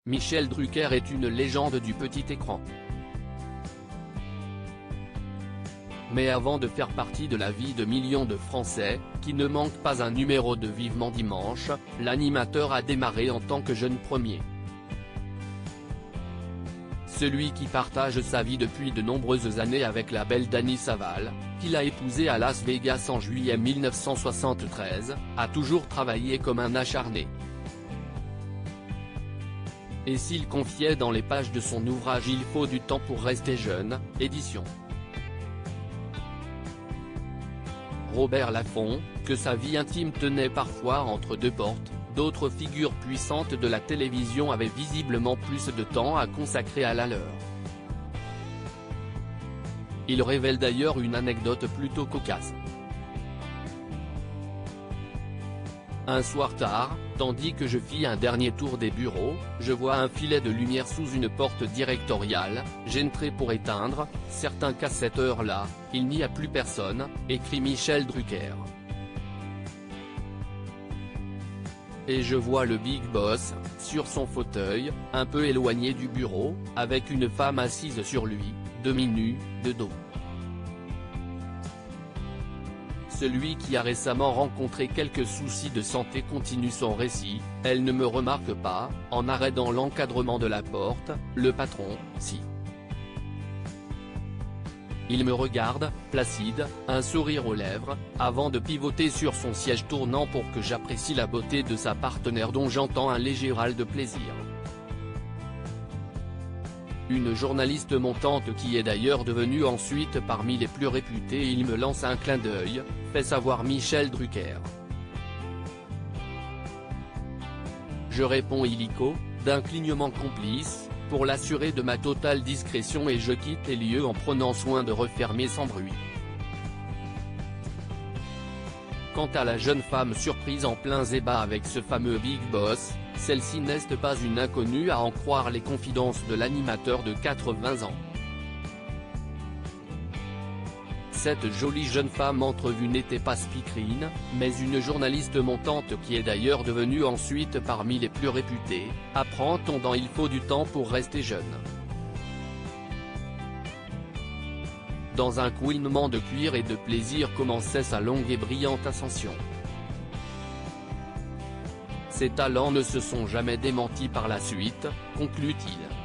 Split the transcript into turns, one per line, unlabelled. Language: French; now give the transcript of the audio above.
Michel Drucker est une légende du petit écran. Mais avant de faire partie de la vie de millions de Français, qui ne manquent pas un numéro de Vivement Dimanche, l'animateur a démarré en tant que jeune premier. Celui qui partage sa vie depuis de nombreuses années avec la belle Dany Saval, qu'il a épousée à Las Vegas en juillet 1973, a toujours travaillé comme un acharné. Et s'il confiait dans les pages de son ouvrage Il faut du temps pour rester jeune, édition Robert Laffont, que sa vie intime tenait parfois entre deux portes, d'autres figures puissantes de la télévision avaient visiblement plus de temps à consacrer à la leur. Il révèle d'ailleurs une anecdote plutôt cocasse. Un soir tard, tandis que je fis un dernier tour des bureaux, je vois un filet de lumière sous une porte directoriale, j'entrai pour éteindre, certains qu'à cette heure-là, il n'y a plus personne, écrit Michel Drucker. Et je vois le Big Boss, sur son fauteuil, un peu éloigné du bureau, avec une femme assise sur lui, demi-nue, de dos. Celui qui a récemment rencontré quelques soucis de santé continue son récit, elle ne me remarque pas, en arrêtant l'encadrement de la porte, le patron, si. Il me regarde, placide, un sourire aux lèvres, avant de pivoter sur son siège tournant pour que j'apprécie la beauté de sa partenaire dont j'entends un léger râle de plaisir. Une journaliste montante qui est d'ailleurs devenue ensuite parmi les plus réputées. Il me lance un clin d'œil, fait savoir Michel Drucker. Je réponds illico, d'un clignement complice, pour l'assurer de ma totale discrétion et je quitte les lieux en prenant soin de refermer sans bruit. Quant à la jeune femme surprise en plein débat avec ce fameux Big Boss, celle-ci n'est pas une inconnue à en croire les confidences de l'animateur de 80 ans. Cette jolie jeune femme entrevue n'était pas speakerine, mais une journaliste montante qui est d'ailleurs devenue ensuite parmi les plus réputées, apprend-on dans Il faut du temps pour rester jeune. Dans un couinement de cuir et de plaisir commençait sa longue et brillante ascension. Ses talents ne se sont jamais démentis par la suite, conclut-il.